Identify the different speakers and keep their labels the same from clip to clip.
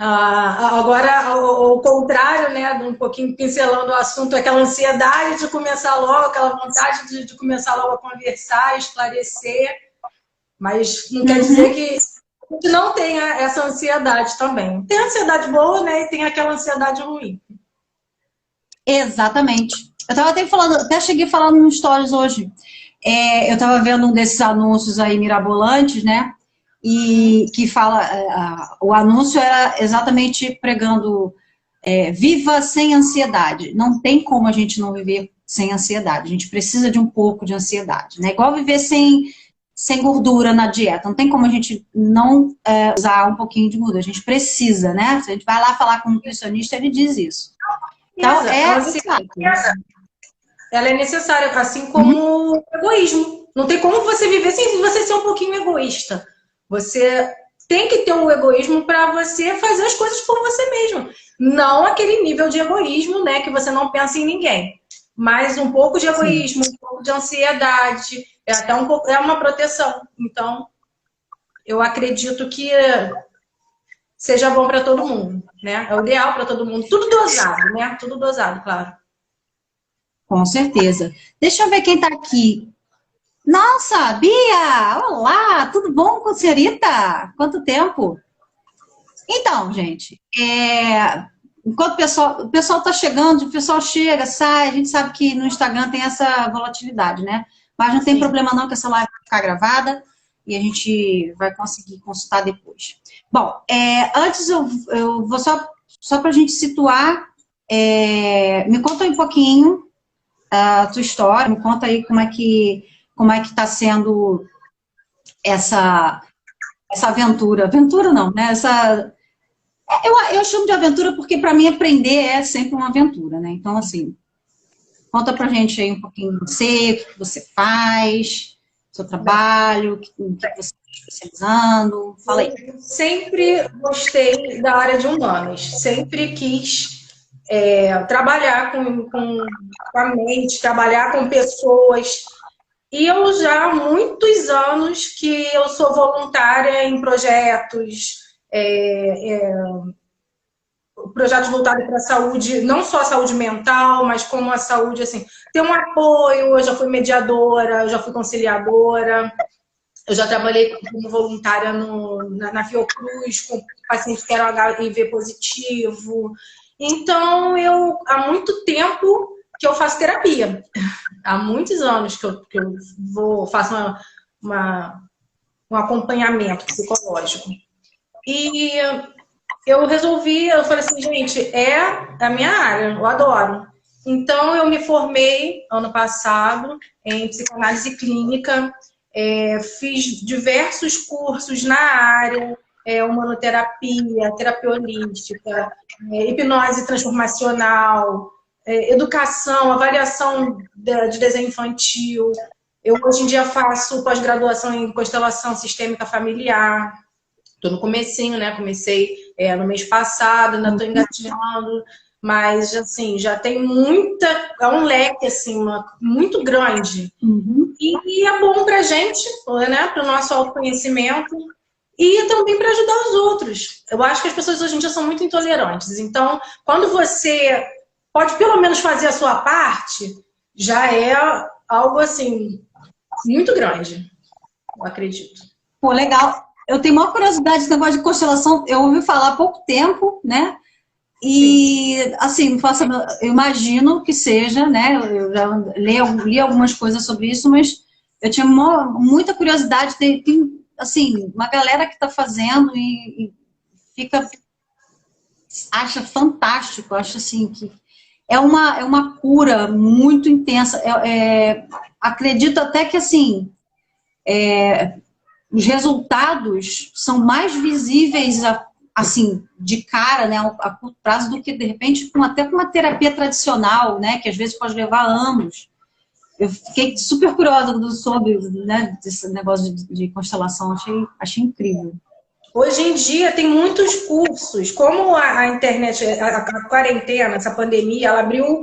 Speaker 1: Agora, o contrário, né, um pouquinho pincelando o assunto, aquela ansiedade de começar logo, aquela vontade de começar logo a conversar, esclarecer, mas não quer dizer que a gente não tenha essa ansiedade também. Tem ansiedade boa, né, e tem aquela ansiedade ruim.
Speaker 2: Exatamente. Eu estava até falando, até cheguei falando no Stories hoje. Eu estava vendo um desses anúncios aí mirabolantes, né? E que fala, o anúncio era exatamente pregando viva sem ansiedade. Não tem como a gente não viver sem ansiedade. A gente precisa de um pouco de ansiedade, né? Igual viver sem gordura na dieta. Não tem como a gente não usar um pouquinho de gordura. A gente precisa, né? Se a gente vai lá falar com um nutricionista, ele diz isso. Então,
Speaker 1: ela é necessária, assim como o egoísmo. Não tem como você viver sem você ser um pouquinho egoísta. Você tem que ter um egoísmo para você fazer as coisas por você mesmo. Não aquele nível de egoísmo, né, que você não pensa em ninguém. Mas um pouco de egoísmo, um pouco de ansiedade, até um pouco, é uma proteção. Então, eu acredito que seja bom para todo mundo, né? É o ideal para todo mundo. Tudo dosado, né? Tudo dosado, claro.
Speaker 2: Com certeza. Deixa eu ver quem está aqui. Nossa, Bia! Olá, tudo bom com a senhorita? Quanto tempo? Então, gente, enquanto o pessoal está chegando, o pessoal chega, sai, a gente sabe que no Instagram tem essa volatilidade, né? Mas não tem problema não que essa live vai ficar gravada e a gente vai conseguir consultar depois. Bom, antes eu vou só para a gente situar, me conta aí um pouquinho a tua história, me conta aí como é que está sendo essa aventura. Aventura não, né? Eu chamo de aventura porque para mim aprender é sempre uma aventura, né? Então, assim, conta pra gente aí um pouquinho de você, o que você faz, seu trabalho, o que você está especializando, fala aí.
Speaker 1: Eu sempre gostei da área de humanas, sempre quis trabalhar com a mente, trabalhar com pessoas. E eu já há muitos anos que eu sou voluntária em projetos, projetos voltados para a saúde, não só a saúde mental, mas como a saúde, assim, ter um apoio. Eu já fui mediadora, eu já fui conciliadora, eu já trabalhei como voluntária na Fiocruz, com pacientes que eram HIV positivo. Então, há muito tempo que eu faço terapia. Há muitos anos que eu faço um acompanhamento psicológico. E eu falei assim, gente, é a minha área, eu adoro. Então, eu me formei ano passado em psicanálise clínica, fiz diversos cursos na área, humanoterapia, terapia holística, hipnose transformacional, educação, avaliação de desenho infantil. Eu, hoje em dia, faço pós-graduação em constelação sistêmica familiar. Estou no comecinho, né? Comecei no mês passado, ainda estou engatinhando, mas, assim, já tem é um leque, assim, muito grande. E é bom para a gente, né? Para o nosso autoconhecimento e também para ajudar os outros. Eu acho que as pessoas hoje em dia são muito intolerantes. Então, quando você pode pelo menos fazer a sua parte, já é algo, assim, muito grande, eu acredito.
Speaker 2: Pô, legal. Eu tenho maior curiosidade desse negócio de constelação. Eu ouvi falar há pouco tempo, né? E, sim, assim, eu imagino que seja, né? Eu já li algumas coisas sobre isso, mas eu tinha muita curiosidade. Tem, assim, uma galera que está fazendo e acha fantástico, acha assim que é uma cura muito intensa. Acredito até que, assim, os resultados são mais visíveis assim, de cara, né, a curto prazo, do que, de repente, até com uma terapia tradicional, né, que às vezes pode levar anos. Eu fiquei super curiosa sobre, né, desse negócio de constelação, achei incrível.
Speaker 1: Hoje em dia tem muitos cursos, como a internet, a quarentena, essa pandemia, ela abriu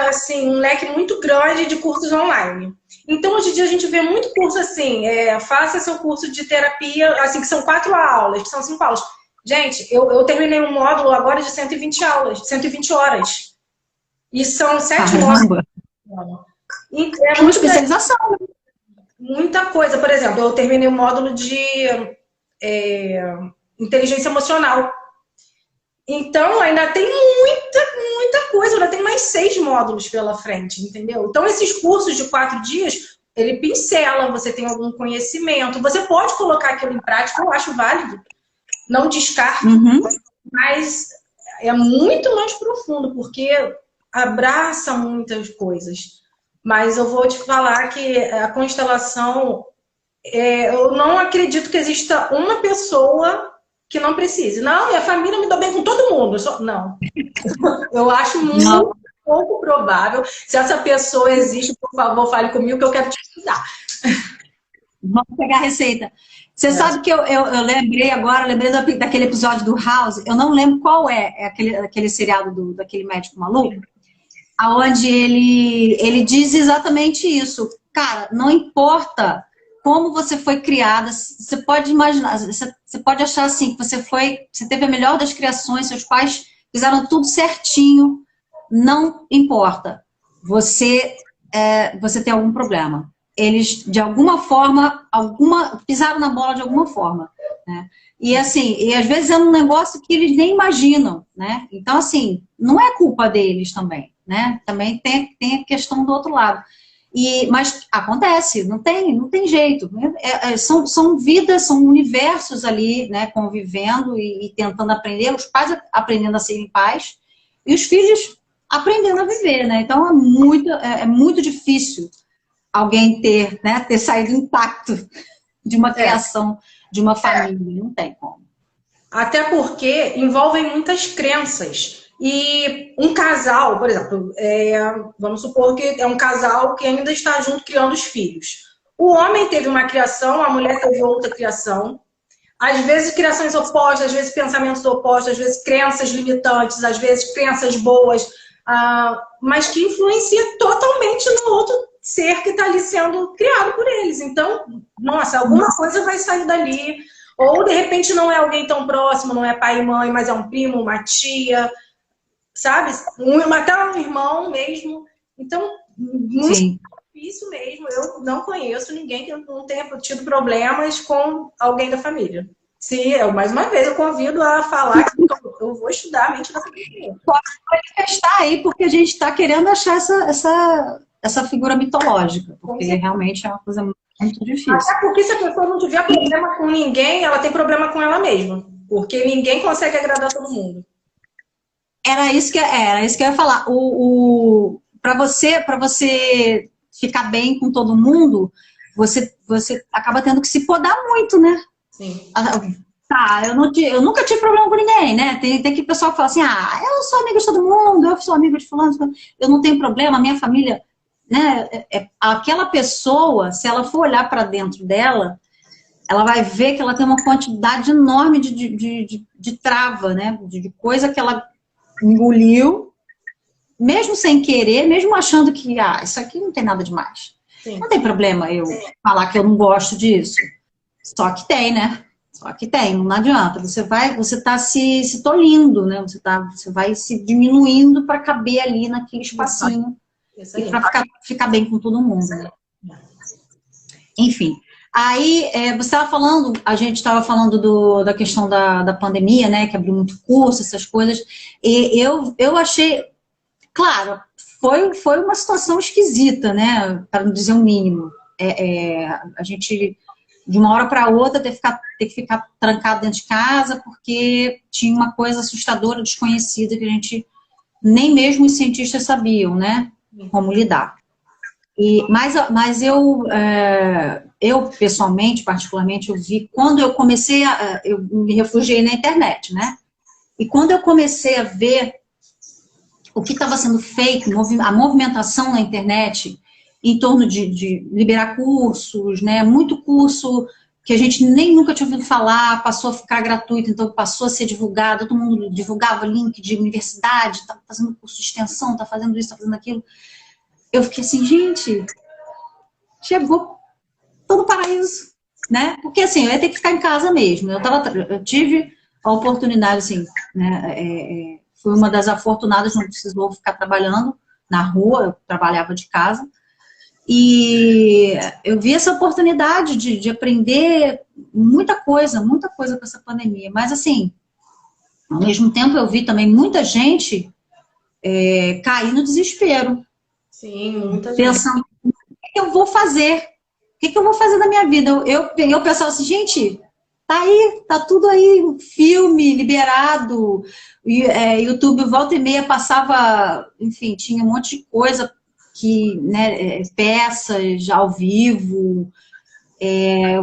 Speaker 1: assim, um leque muito grande de cursos online. Então, hoje em dia, a gente vê muito curso assim, faça seu curso de terapia, assim, que são 4 aulas, que são 5 aulas. Gente, eu terminei um módulo agora de 120 aulas, 120 horas. E são 7 módulos. E é
Speaker 2: uma especialização.
Speaker 1: Muita coisa. Por exemplo, eu terminei um módulo de inteligência emocional. Então, ainda tem muita coisa, ainda tem mais 6 módulos pela frente, entendeu? Então, esses cursos de 4 dias, ele pincela, você tem algum conhecimento, você pode colocar aquilo em prática, eu acho válido, não descarto, mas é muito mais profundo, porque abraça muitas coisas. Mas eu vou te falar que a constelação, eu não acredito que exista uma pessoa que não precise. Não, minha família me dá bem com todo mundo. Não. Eu acho muito pouco provável. Se essa pessoa existe, por favor, fale comigo que eu quero te ajudar.
Speaker 2: Vamos pegar a receita. Você sabe que eu lembrei agora, daquele episódio do House, eu não lembro qual aquele seriado daquele médico maluco, onde ele diz exatamente isso. Cara, não importa como você foi criada, você pode imaginar, você pode achar assim, que você teve a melhor das criações, seus pais fizeram tudo certinho, não importa. Você tem algum problema. Eles, de alguma forma, pisaram na bola de alguma forma, né? E assim, às vezes é um negócio que eles nem imaginam, né? Então, assim, não é culpa deles também, né? Também tem a questão do outro lado. Mas acontece, não tem jeito. São vidas, são universos ali, né, convivendo e tentando aprender, os pais aprendendo a serem pais e os filhos aprendendo a viver, né? Então é muito difícil alguém ter saído intacto de uma criação, de uma família, não tem como.
Speaker 1: Até porque envolvem muitas crenças. E um casal, por exemplo, vamos supor que é um casal que ainda está junto criando os filhos. O homem teve uma criação, a mulher teve outra criação. Às vezes criações opostas, às vezes pensamentos opostos, às vezes crenças limitantes, às vezes crenças boas, mas que influencia totalmente no outro ser que está ali sendo criado por eles. Então, nossa, alguma coisa vai sair dali. Ou, de repente, não é alguém tão próximo, não é pai e mãe, mas é um primo, uma tia, sabe? Até um irmão mesmo. Então, muito difícil mesmo. Eu não conheço ninguém que não tenha tido problemas com alguém da família. Mais uma vez, eu convido a falar que eu vou estudar a mente da família.
Speaker 2: Pode manifestar aí, porque a gente está querendo achar essa figura mitológica, porque realmente é uma coisa muito difícil.
Speaker 1: Até porque se a pessoa não tiver problema com ninguém, ela tem problema com ela mesma. Porque ninguém consegue agradar todo mundo.
Speaker 2: Era isso que eu ia falar. Para você ficar bem com todo mundo, você acaba tendo que se podar muito, né?
Speaker 1: Sim.
Speaker 2: Eu nunca tive problema com ninguém, né? Tem que pessoal que fala assim, eu sou amiga de todo mundo, eu sou amiga de fulano, eu não tenho problema, a minha família, né? Aquela pessoa, se ela for olhar para dentro dela, ela vai ver que ela tem uma quantidade enorme de trava, né? De coisa que ela engoliu, mesmo sem querer, mesmo achando que, isso aqui não tem nada demais. Sim. Não tem problema eu falar que eu não gosto disso. Só que tem, né? Só que tem, não adianta. Você tá se tolindo, né? Você vai se diminuindo para caber ali naquele espacinho e para ficar bem com todo mundo, né? Enfim. Aí, a gente estava falando da questão da pandemia, né, que abriu muito curso, essas coisas, e eu achei, claro, foi uma situação esquisita, né, para não dizer o mínimo. A gente, de uma hora para outra, ter que ficar trancado dentro de casa, porque tinha uma coisa assustadora, desconhecida, que a gente, nem mesmo os cientistas sabiam, né, como lidar. Mas eu, pessoalmente, particularmente, eu vi, quando eu comecei eu me refugiei na internet, né? E quando eu comecei a ver o que estava sendo feito, a movimentação na internet, em torno de liberar cursos, né? Muito curso que a gente nem nunca tinha ouvido falar, passou a ficar gratuito, então passou a ser divulgado, todo mundo divulgava link de universidade, tá fazendo curso de extensão, tá fazendo isso, tá fazendo aquilo. Eu fiquei assim, gente, chegou todo o paraíso, né? Porque assim, eu ia ter que ficar em casa mesmo. Eu tive a oportunidade, assim, né? Fui uma das afortunadas, não precisou ficar trabalhando na rua, eu trabalhava de casa. E eu vi essa oportunidade de aprender muita coisa com essa pandemia. Mas, assim, ao mesmo tempo eu vi também muita gente cair no desespero.
Speaker 1: Sim, muita gente.
Speaker 2: Pensando, o que eu vou fazer? O que eu vou fazer da minha vida? Eu pensava assim, gente, tá aí, tá tudo aí, filme liberado, YouTube volta e meia passava, enfim, tinha um monte de coisa que, né, peças ao vivo, eu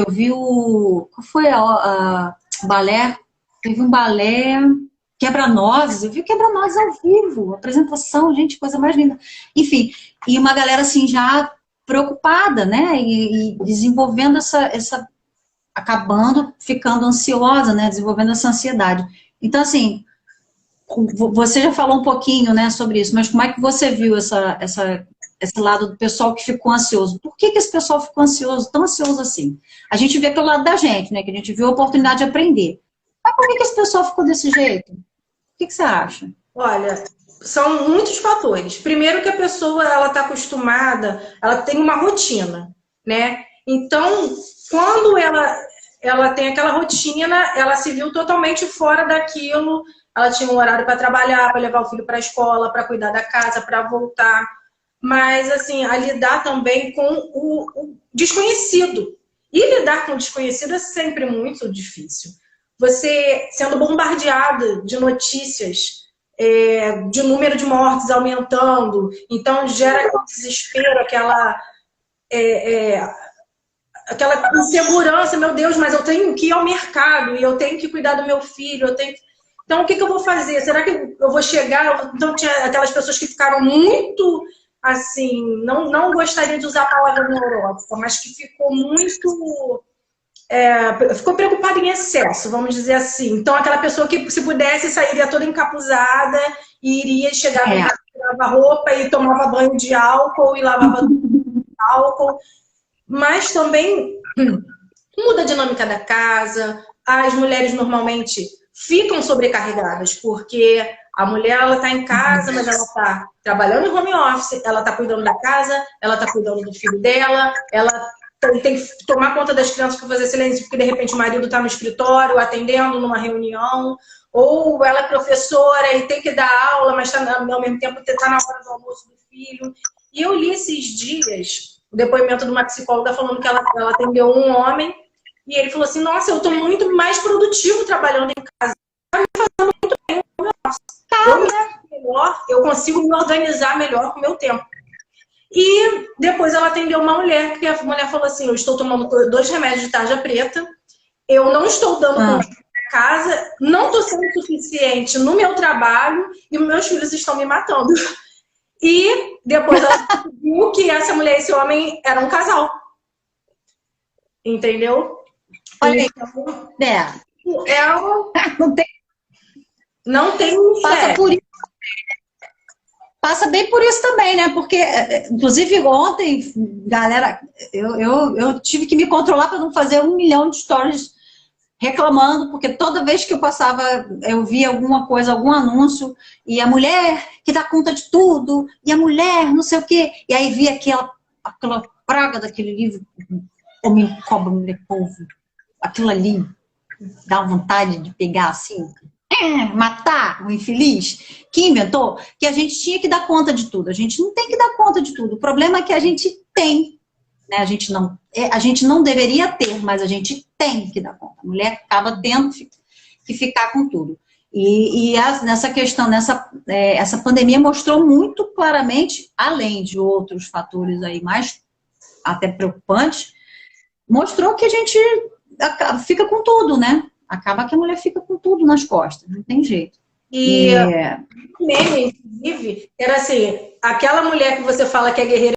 Speaker 2: vi qual foi a balé? Teve um balé Quebra-Nozes, eu vi Quebra-Nozes ao vivo, apresentação, gente, coisa mais linda. Enfim, e uma galera assim já preocupada, né, e desenvolvendo acabando ficando ansiosa, né, desenvolvendo essa ansiedade. Então, assim, você já falou um pouquinho, né, sobre isso, mas como é que você viu esse lado do pessoal que ficou ansioso? Por que esse pessoal ficou ansioso, tão ansioso assim? A gente vê pelo lado da gente, né, que a gente viu a oportunidade de aprender. Mas por que esse pessoal ficou desse jeito? O que você acha?
Speaker 1: Olha, são muitos fatores. Primeiro que a pessoa, ela está acostumada, ela tem uma rotina, né? Então, quando ela tem aquela rotina, ela se viu totalmente fora daquilo. Ela tinha um horário para trabalhar, para levar o filho para a escola, para cuidar da casa, para voltar. Mas, assim, a lidar também com o desconhecido. E lidar com o desconhecido é sempre muito difícil. Você sendo bombardeada de notícias, de número de mortes aumentando, então gera aquele desespero, aquela insegurança, meu Deus, mas eu tenho que ir ao mercado, e eu tenho que cuidar do meu filho, Então, o que eu vou fazer? Será que eu vou chegar? Então, tinha aquelas pessoas que ficaram muito, assim, não gostaria de usar a palavra neurótica, mas que ficou muito... ficou preocupada em excesso, vamos dizer assim. Então, aquela pessoa que, se pudesse, sairia toda encapuzada e iria chegar em casa, lavava roupa e tomava banho de álcool e lavava álcool. Mas também muda a dinâmica da casa. As mulheres normalmente ficam sobrecarregadas, porque a mulher ela está em casa, mas ela está trabalhando em home office, ela está cuidando da casa, ela está cuidando do filho dela, ela tem que tomar conta das crianças para fazer silêncio, porque de repente o marido está no escritório, atendendo numa reunião, ou ela é professora e tem que dar aula, mas ao mesmo tempo está na hora do almoço do filho. E eu li esses dias o depoimento de uma psicóloga falando que ela atendeu um homem e ele falou assim, nossa, eu estou muito mais produtivo trabalhando em casa. Está me fazendo muito bem. Eu consigo me organizar melhor com o meu tempo. E depois ela atendeu uma mulher, porque a mulher falou assim, eu estou tomando 2 remédios de tarja preta, eu não estou dando conta da casa, não estou sendo suficiente no meu trabalho e meus filhos estão me matando. E depois ela viu que essa mulher e esse homem eram um casal. Entendeu?
Speaker 2: Olha,
Speaker 1: não tem
Speaker 2: passa por isso. Passa bem por isso também, né? Porque, inclusive, ontem, galera, eu tive que me controlar para não fazer 1 milhão de stories reclamando, porque toda vez que eu passava, eu via alguma coisa, algum anúncio, e a mulher que dá conta de tudo, e a mulher não sei o quê, e aí via aquela praga daquele livro, Homem, Cobra, Mulher, Povo, aquilo ali, dá vontade de pegar assim... matar o infeliz que inventou, que a gente tinha que dar conta de tudo. A gente não tem que dar conta de tudo. O problema é que a gente tem, né? A gente não deveria ter, mas a gente tem que dar conta. A mulher acaba tendo que ficar com tudo. Nessa questão, essa pandemia mostrou muito claramente, além de outros fatores aí mais até preocupantes, mostrou que a gente fica com tudo, né? Acaba que a mulher fica com tudo nas costas, não tem jeito.
Speaker 1: E meme, inclusive, era assim, aquela mulher que você fala que é guerreira